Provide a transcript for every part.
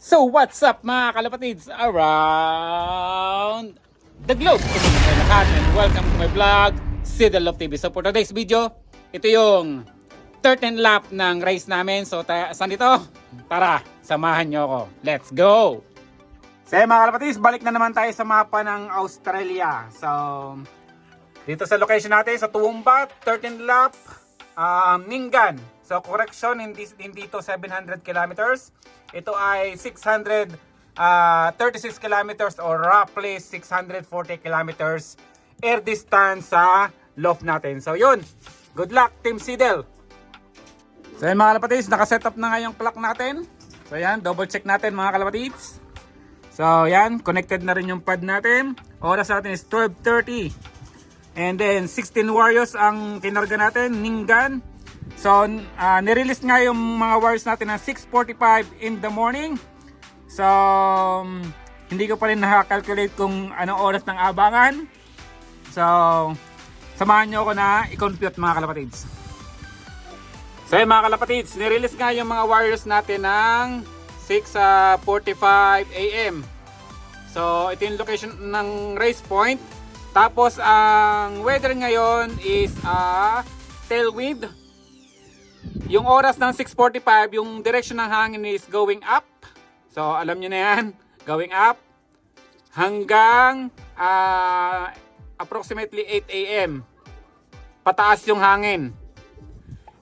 So what's up mga kalapatids around the globe? Kumusta kayo lahat and welcome to my vlog, Sidel Love TV. So for today's video, ito yung 13th lap ng race namin. So saan dito? Tara, samahan nyo ako. Let's go! So mga kalapatids, balik na naman tayo sa mapa ng Australia. So dito sa location natin sa Toowoomba, 13th lap, Ninggan. So correction, hindi ito 700 kilometers. Ito ay 636 kilometers or roughly 640 kilometers air distance sa loft natin. So yun, good luck Team Sidel. So yun mga kalapatids, nakasetup na nga yung clock natin. So yan, double check natin mga kalapatids. So yan, connected na rin yung pad natin. Oras natin is 12:30. And then 16 wires ang kinarga natin, Ninggan. So, nirelease nga yung mga wires natin na 6:45 in the morning. So, hindi ko pa rin nakakalculate kung anong oras ng abangan. So, samahan nyo ako na i-compute mga kalapatids. So, mga kalapatids, nirelease nga yung mga wires natin ng 6:45 AM. So, ito yung location ng race point. Tapos, ang weather ngayon is tailwind. Yung oras ng 6:45, yung direction ng hangin is going up. So, alam nyo na yan. Going up. Hanggang approximately 8 AM. Pataas yung hangin.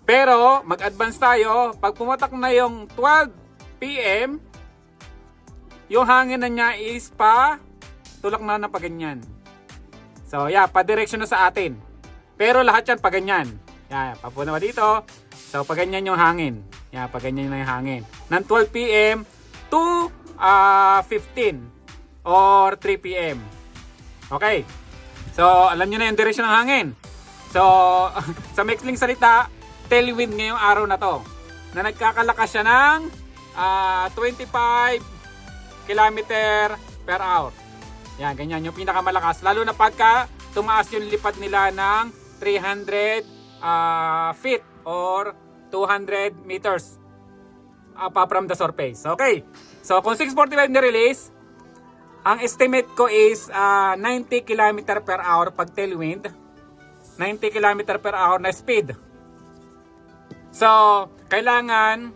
Pero, mag-advance tayo. Pag pumatak na yung 12 PM, yung hangin na niya is tulak na pa ganyan. So, yeah, pa-direction na sa atin. Pero lahat yan pa ganyan. Yeah, papunta ba dito? So, pag ganyan yung hangin. Yan, pag ganyan na yung hangin. Ng 12 PM to 15 or 3 PM. Okay. So, alam nyo na yung direction ng hangin. So, sa mixling salita, tailwind ngayong araw na to. Na nagkakalakas siya ng 25 km per hour. Yan, ganyan yung pinakamalakas. Lalo na pagka tumaas yung lipad nila ng 300 feet or 200 meters from the surface. Okay. So, kung 6:45 na-release, ang estimate ko is 90 km per hour pag tailwind. 90 km per hour na speed. So, kailangan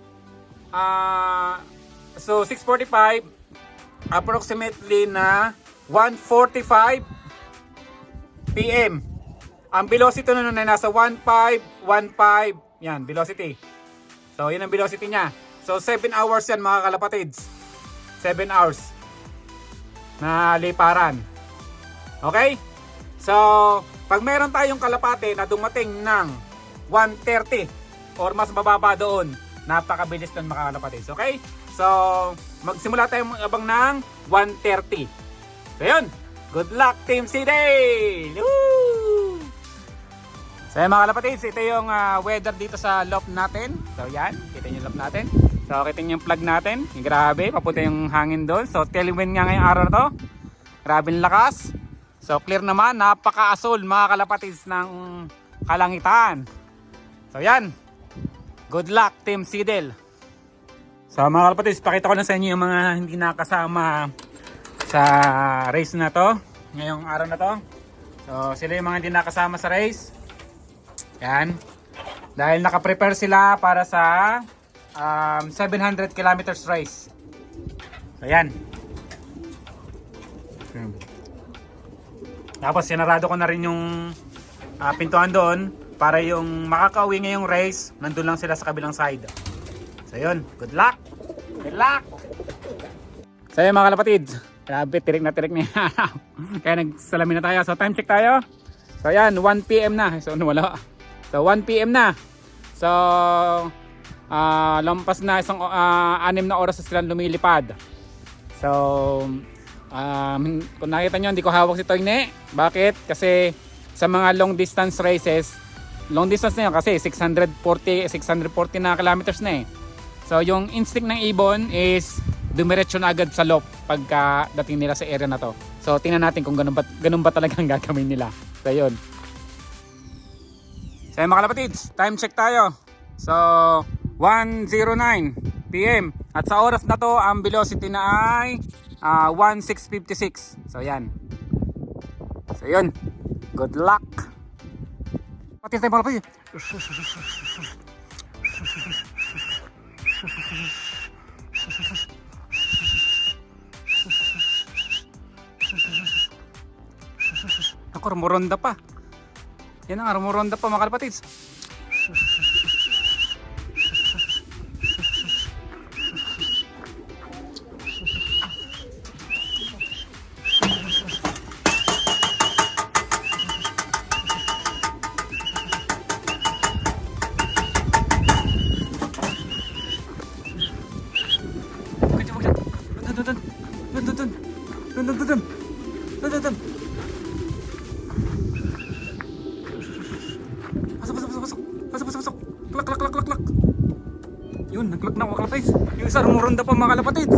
so 6:45 approximately na 1:45 PM. Ang velocity nun ay nasa 1515. Yan, velocity. So, yun ang velocity niya. So, 7 hours yan mga kalapatids. 7 hours na liparan. Okay? So, pag meron tayong kalapate na dumating ng 130 or mas mababa doon, napakabilis nun mga kalapatids. Okay? So, magsimula tayong abang ng 130. So, yun. Good luck, Team Sidel! Woo! So yan mga kalapatids, ito yung weather dito sa loft natin. So yan, kita nyo yung loft natin. So kita nyo yung plug natin. Grabe, papunta yung hangin doon. So tailwind nga ngayong araw na to. Grabe yung lakas. So clear naman, napaka-asol mga kalapatids ng kalangitan. So yan, good luck Team Sidel. So mga kalapatids, pakita ko na sa inyo yung mga hindi nakasama sa race na to. Ngayong araw na to. So sila yung mga hindi nakasama sa race. Yan. Dahil naka-prepare sila para sa 700 kilometers race. So yan. Tapos sinarado ko na rin yung pintuan doon para yung makakauwi ngayong race, nandun lang sila sa kabilang side. So yun, good luck. Good luck. So yun mga kalapatids, grabe tirik na niya. Kaya nagsalamin na tayo. So time check tayo. So yan, 1 PM na. So wala. So 1 PM na. So lampas na isang 6 na oras na silang lumilipad. So kung nakita nyo, hindi ko hawak si Toyne. Bakit? Kasi sa mga long distance races, long distance na yun kasi 640 na kilometers na eh. So yung instinct ng ibon is dumiretso na agad sa loft pagka dating nila sa area na to. So tingnan natin kung ganun ba talagang gagawin nila. So yun. So mga kalapatids, time check tayo. So 1:09 PM At sa oras na to, ang velocity na ay 1656. So yan. So yun. Good luck. Pati tayo mga kalapatid. Ako, rumuronda pa. Yan ang rumuronda pa mga kalapatids. Dun. Pasok. Klak. Yun, nag-klak na mga kalapatids. Yung isa rumuronda pa mga kalapatids.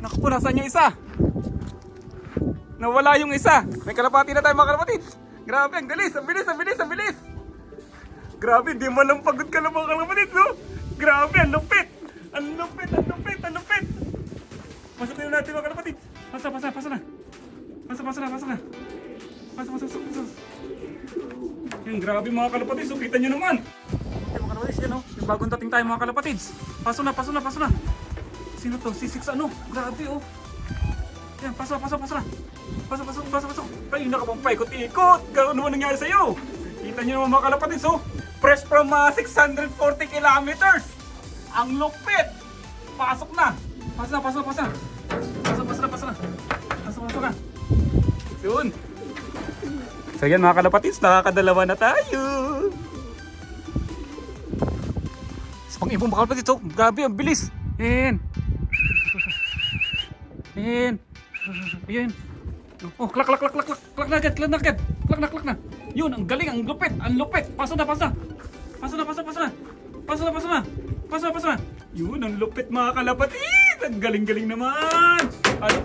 Naku po, nasaan yung isa? Nawala yung isa. May kalapati na tayo mga kalapatids. Grabe, ang bilis. Grabe, di man lang pagod ka lang mga kalapatids, no? Grabe, ang lupit. Pasok na yun natin mga kalapatids. Pasa na. Pasok. Yung grabe mga kalapatids, so kita nyo naman. Okay mga kalapatids, yan o. Yung bagong dating tayo mga kalapatids. Paso na. Sino to? Si Six ano? Grabe o. Yan, pasok. Pasok. Ay, nakapang paikot-ikot. Gano'n naman nangyari sa'yo. Kita nyo naman mga kalapatids o. Fresh from 640 kilometers. Ang lupit. Pasok na. Pasok na. Yun. So yan mga kalapatids, nakakadalawa na tayo. Sa pang-ibong mga kalapatids, oh, grabe, ang bilis. Yan. Oh, klak na agad. Yun, ang galing, ang lupit. Paso na. Yun, ang lupit mga kalapatids. Ang galing naman. Pasok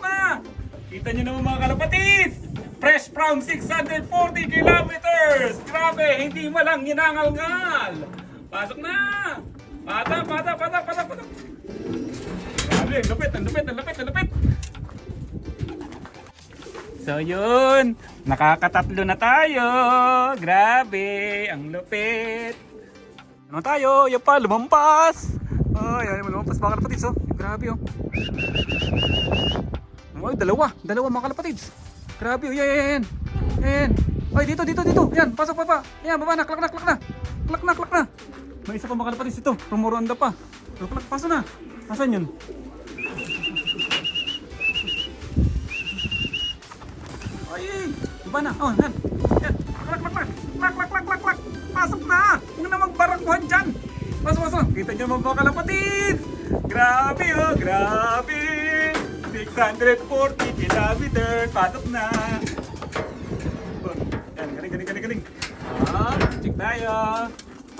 na. Kita nyo naman mga kalapatids. Fresh from 640 kilometers. Grabe, hindi malang hinangal-ngal. Pasok na. Pata. Grabe, ang lupit. So yun, nakakatatlo na tayo. Grabe, ang lupit. Ano tayo? Yan pa, lumampas. Ay, lumampas mga kalapatids. Oh. Grabe oh. Ay, dalawa mga kalapatids. Grabe oh, yan. Ay, dito. Yan, pasok pa. Yan, baba na, klak na. May isa pa mga kalapatids ito. Rumuronda pa. Klak, paso na. Asan yun? Ay, baba na. Oh, yan. Klak. Pasok na. Huwag na magbarakbuhan dyan. Pasok. Kita nyo mga kalapatids. Grabe oh, grabe. 640 kilometers. Pasok na. Yan, galing. Check tayo.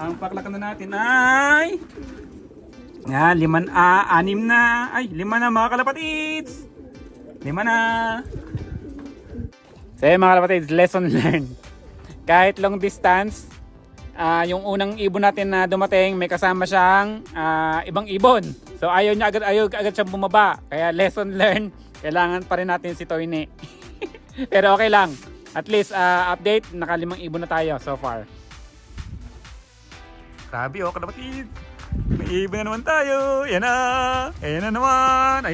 Ang paklakan na natin ay yan, 5 na mga kalapatids. 5 na. So mga kalapatids, lesson learned. Kahit long distance, yung unang ibon natin na dumating, may kasama siyang ibang ibon. So ayaw agad siyang bumaba. Kaya lesson learned, kailangan pa rin natin si Toyne. Pero okay lang. At least update, naka-5 ibon na tayo so far. Grabe oh, kalapatid. May ibon na naman tayo. Ayan na naman.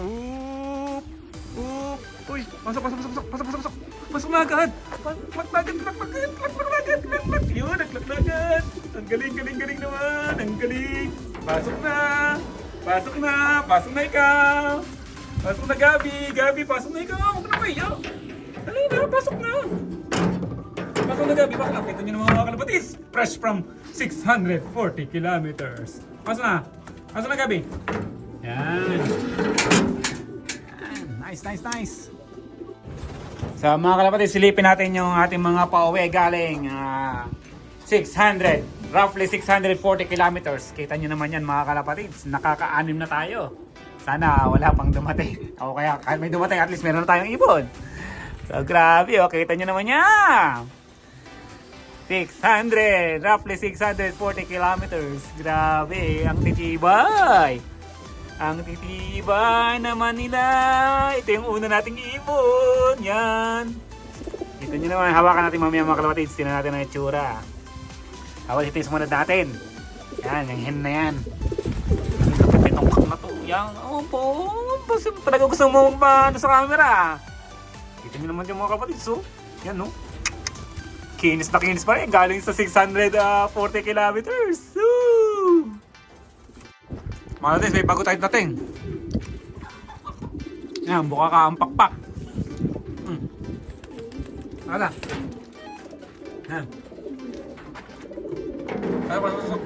Oop. Uy, pasok. Pasok na agad. Klak na agad. Yun, naklak na agad. Ang galing naman. Ang galing. Pasok na ikaw. Pasok na Gabi, pasok na ikaw. Huwag na kayo. Dali na, pasok na. Pasok na Gabi, bakla. Kita nyo naman mga kalapatids. Fresh from 640 kilometers. Pasok na Gabi. Yan. Nice. So mga kalapatids, silipin natin yung ating mga pauwi galing 600, roughly 640 kilometers. Kita nyo naman yan mga kalapatids. Nakaka-6 na tayo. Sana wala pang dumating. O kaya kahit may dumating, at least meron na tayong ibon. So grabe, kita nyo naman yan. 600, roughly 640 kilometers. Grabe, ang titibay. Ang titibay naman nila. Ito yung una nating ibon. Yan. Ito nyo naman, hawakan natin mamaya mga kalapatids. Tingnan natin ang itsura. Hawakan ito yung sumunod natin. Yan, yung hen na yan. Itong kak na to. Yan, opo. Talaga gusto mo pa sa camera. Ito nyo naman yung mga kalapatids. So, yan no. Kinis na kinis pa rin. Galing sa 640 kilometers. Woo! Mga kalapatids, may bago tayo dating. Yan, buka ka ang pakpak. Ala. Yan. Pasok.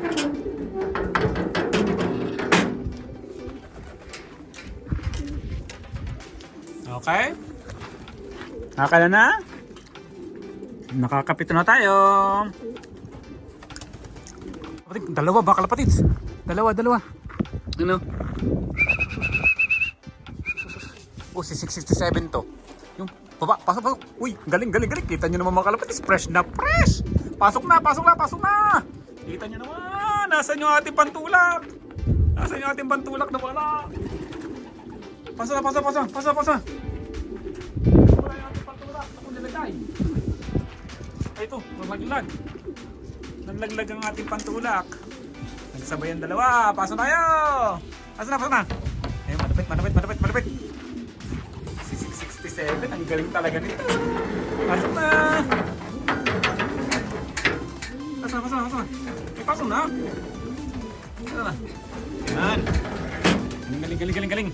Okay. Nakakala na? Nakakapito na tayo. Dalawa ba kalapatids? Dalawa. Ano? Oh, si 667 to. Yung baba, pasok. Uy, galing. Kita nyo naman mga kalapatids, fresh na fresh. Pasok na. Kita nyo naman, nasaan yung ating pantulak? Nasaan yung ating pantulak na wala? Pasok. Wala yung ating pantulak. Ako nilagay. Ay ito, nalaglag ang ating pantulak. Nagsabay ang dalawa. Pasok tayo. Pasok na. Ayun, malapit. Si 667, ang galing talaga nito. Pasok na. Pasok. Pasok na. Yan. Galing.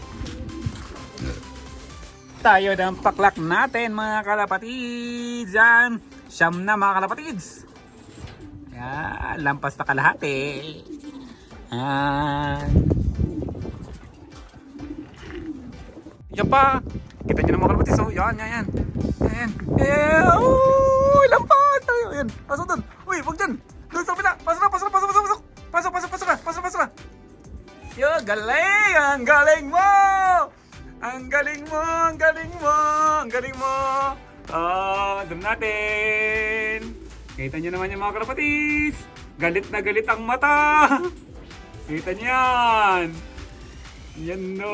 Tayo ng paklak natin mga kalapatids. Yan. Siyam na mga kalapatids. Yan. Lampas na kalahati. Yan. Yan pa. Kita nyo na mga kalapatids. Oh. Yan. Uy, lampas tayo. Yan. Pasok dun. Uy, wag dyan. Doon sa pila. Pasok na. Pasok na. Yo, galing. Ang galing mo. Doon natin. Kita nyo naman yung mga kalapatids. Galit na galit ang mata. Kita nyo yan. Yan no.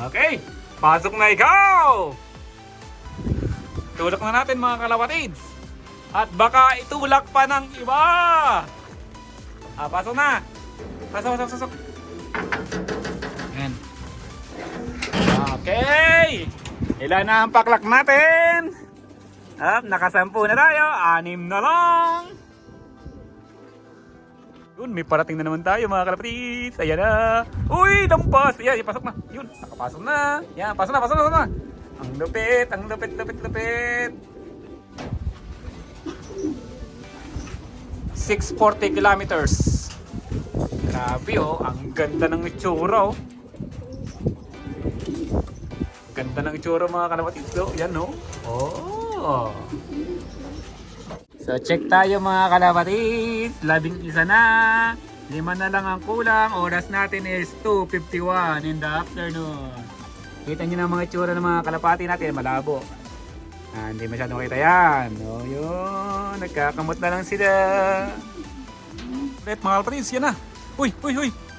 Okay. Pasok na ikaw. Tulak na natin mga kalapatids. At baka itulak pa ng iba. Pasok na. Pasok. Yan. Okay. Ilan na ang paklak natin? Nakasampu na tayo. 6 na lang. Yun, may parating na naman tayo mga kalapatids. Ayan na. Uy, lampas. Ayan, ipasok na. Yun, nakapasok na. Yan, pasok na. Ang lupit. 640 kilometers. Grabe oh, ang ganda ng itsura oh. Ganda ng itsura mga kalapatids oh. Yan oh. Oh. So check tayo mga kalapatids. 11 na. 5 na lang ang kulang. Oras natin is 2:51 in the afternoon. Kita nyo na mga itsura ng mga kalapati natin. Malabo. Hindi masyadong makita yan. Oh, yun. Nagkakamot na lang sila. Ulit mga kalapatids. Yan na. Uy.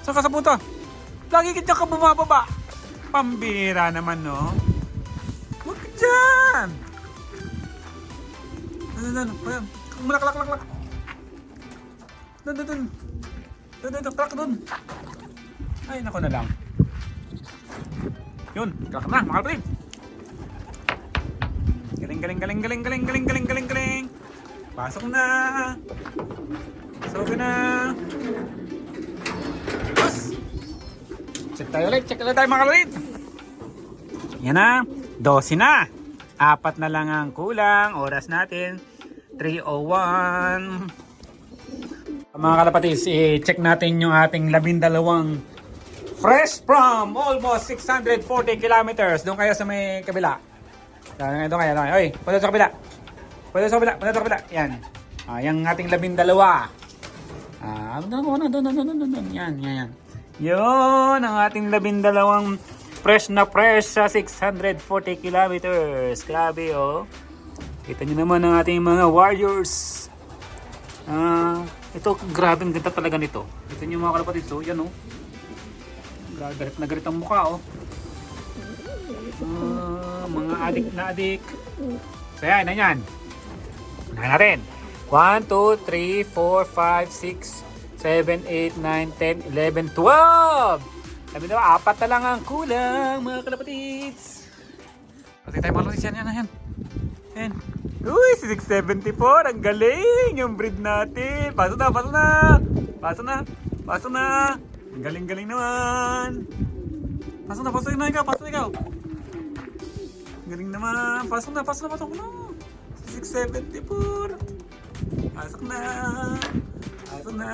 Saan ka sa punta? Lagi ka dyan ka bumababa. Pambira naman no. Huwag ka dyan. Ayan. Malak. Doon. Crack doon. Ay, nako na lang. Yun, crack na, mga kalapatids. Galing. Pasok na. Bus. Check tayo ulit mga kalapatids. Yan na, 12 na. 4 na lang ang kulang. Oras natin 3:01. Mga kalapatids, i-check natin yung ating 12 fresh from almost 640 kilometers. Doon kayo sa may kabila. Doon kayo. Oy, punta sa kabila. Yan. Yung ating 12. Doon. Yan. Yun, ang ating 12 fresh sa 640 kilometers. Grabe oh. Kita nyo naman ang ating mga warriors. Ito, grabe ang ganda talaga nito. Ito yung mga kalapatids, oh. Yan, oh. Galit na galit ang mukha, oh. Mga adik na adik. So yan, yan. Unahin natin. 1, 2, 3, 4, 5, 6, 7, 8, 9, 10, 11, 12. Sabi na ba, 4 na lang ang kulang, mga kalapatids. Pati tayo mga kalapatids, yan, yan. Yan. Uy, 674, ang galing yung breed natin. Pasok na, pasok na. Pasok na, pasok na. Ang galing-galing naman. Pasok na, pasok na ikaw, pasok na ikaw. Galing naman. Pasok na, pasok na, pasok na. 674. Pasok na. Pasok na.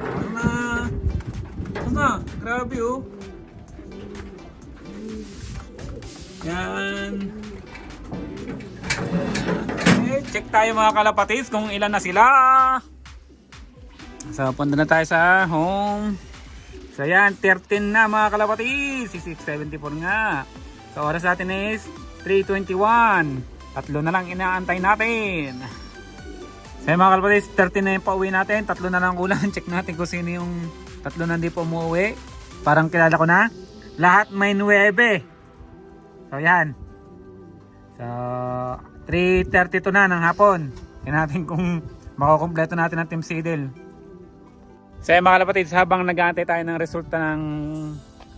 Pasok na. Pasok na. Grabe, oh. Yan. Okay, check tayo mga kalapatids kung ilan na sila. So, punta na tayo sa home. So, yan. 13 na mga kalapatids. 674 nga. So, oras natin is 3:21. Tatlo na lang inaantay natin. So mga kalapatids, 13 na yung pauwi natin. Tatlo na lang kulang. Check natin kung sino yung tatlo na hindi pa umuwi. Parang kilala ko na. Lahat may 9. So yan. So 3:32 na ng hapon. Tingnan natin kung makukumpleto natin ang Team Seedle. So mga kalapatids, habang nag-aantay tayo ng resulta ng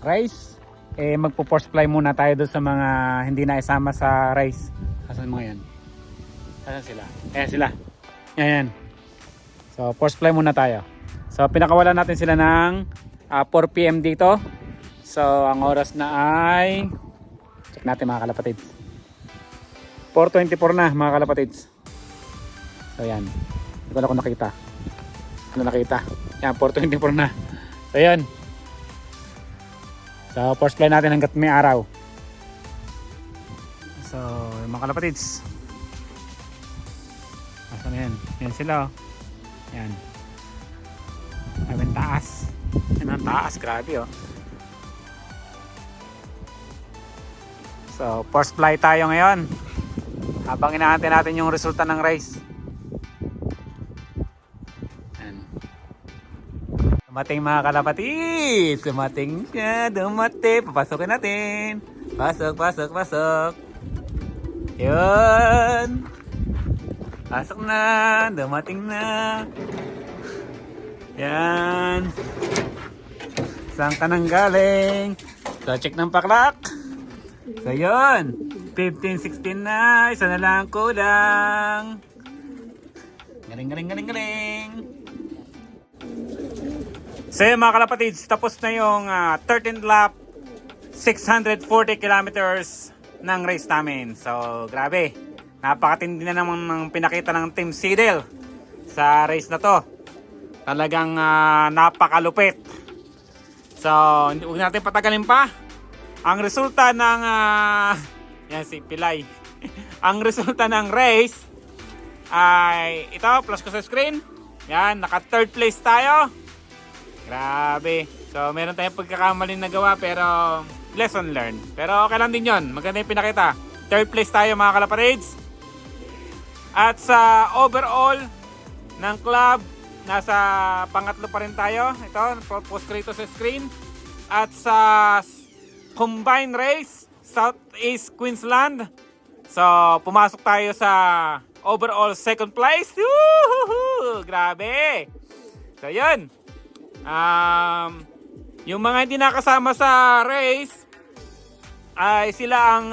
race, magpo-force fly muna tayo doon sa mga hindi na isama sa race. Asan mga yan? Asan sila? Ayan sila. Ayan. So force fly muna tayo. So pinakawalan natin sila ng 4 PM dito. So ang oras na ay, check natin mga kalapatids, 4:24 na mga kalapatids. So yan. Hindi ko na kung nakita. Ano nakita? Yan, 4:24 na. So yan. So, force fly natin hanggat may araw. So, yung mga kalapatids. Asan na yan? Yan sila, oh. Yan. Ay, may taas. Yan ang taas. Grabe, oh. So, force fly tayo ngayon. Habang inaantay natin yung resulta ng race. Dumating mga kalapatids. Dumating siya. Dumating. Papasokin natin. Pasok, pasok, pasok. Yun. Pasok na. Dumating na. Yan. Saan ka nang galing? So, check ng paklak. So, yun. 15, 16 na. Isa na lang kulang. Galing, galing, galing, galing. So yun mga kalapatids, tapos na yung 13th lap, 640 kilometers ng race namin. So grabe, napakatindi na naman ng pinakita ng Team Seedle sa race na to. Talagang napakalupit. So huwag natin patagalin pa. Ang resulta ng yan si Pilay. Ang resulta ng race ay ito, plus ko sa screen. Yan, naka third place tayo. Grabe. So, meron tayong pagkakamaling nagawa pero lesson learned. Pero okay lang din yun. Maganda yung pinakita. Third place tayo mga kalapatids. At sa overall ng club, nasa pangatlo pa rin tayo. Ito, post ko rito sa screen. At sa combined race, Southeast Queensland. So, pumasok tayo sa overall second place. Woohoo! Grabe! So, yun. Yung mga hindi nakasama sa race ay sila ang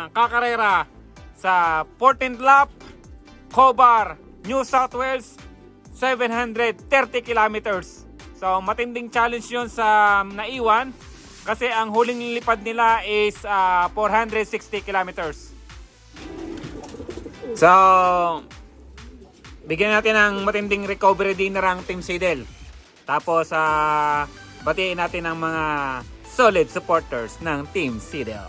kakarera sa 14th lap, Cobar, New South Wales, 730 kilometers. So matinding challenge yun sa naiwan kasi ang huling lipad nila is 460 kilometers. So bigyan natin ng matinding recovery dinner ang Team Seedle. Tapos, batiin natin ang mga solid supporters ng Team Seedle.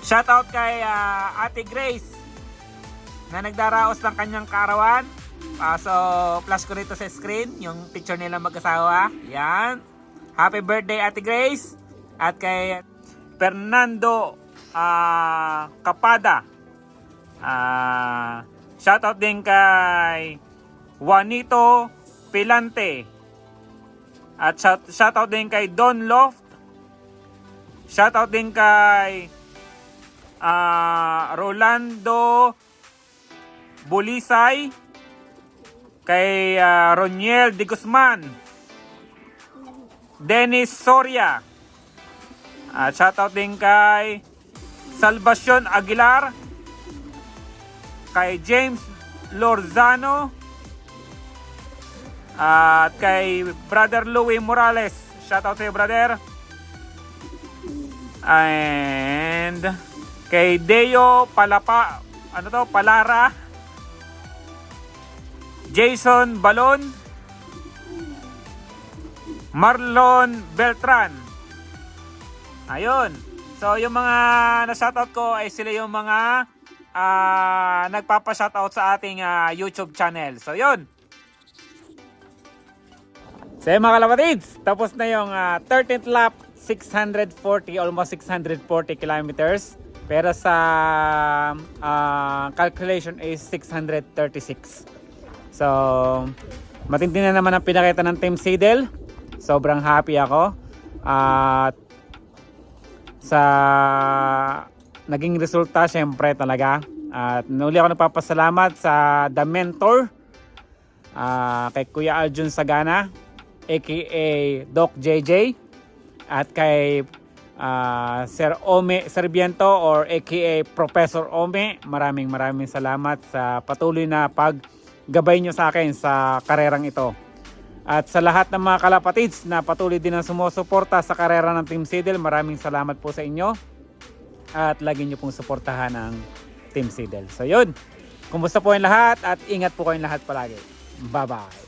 Shoutout kay Ate Grace na nagdaraos ng kanyang kaarawan. So, flash ko rito sa screen yung picture nila mag-asawa. Yan. Happy birthday, Ate Grace. At kay Fernando Capada. Shoutout din kay Juanito Pilante. At shoutout din kay Don Loft. Shoutout din kay Rolando Bulisay. Kay Roniel de Guzman. Dennis Soria. At shoutout din kay Salvacion Aguilar. Kay James Lorzano. At kay Brother Louie Morales. Shoutout sa'yo, brother. And kay Deo Palara. Jason Balon. Marlon Beltran. Ayun. So yung mga na-shoutout ko ay sila yung mga nagpapa-shoutout sa ating YouTube channel. So yun. So yun mga kalapatids, tapos na yung 13th lap, 640, almost 640 kilometers. Pero sa calculation is 636. So matindi na naman ang pinakita ng Team Seidel. Sobrang happy ako. At sa naging resulta, syempre talaga. At nuli ako nagpapasalamat sa The Mentor, kay Kuya Aljun Sagana, aka Doc JJ, at kay Sir Ome Serviento or aka Professor Ome. Maraming salamat sa patuloy na paggabay nyo sa akin sa karerang ito. At sa lahat ng mga kalapatids na patuloy din ang sumusuporta sa karera ng Team Seidel, maraming salamat po sa inyo. At lagi nyo pong suportahan ang Team Seidel. So yun, kumusta po yung lahat at ingat po kayong lahat palagi. Bye-bye.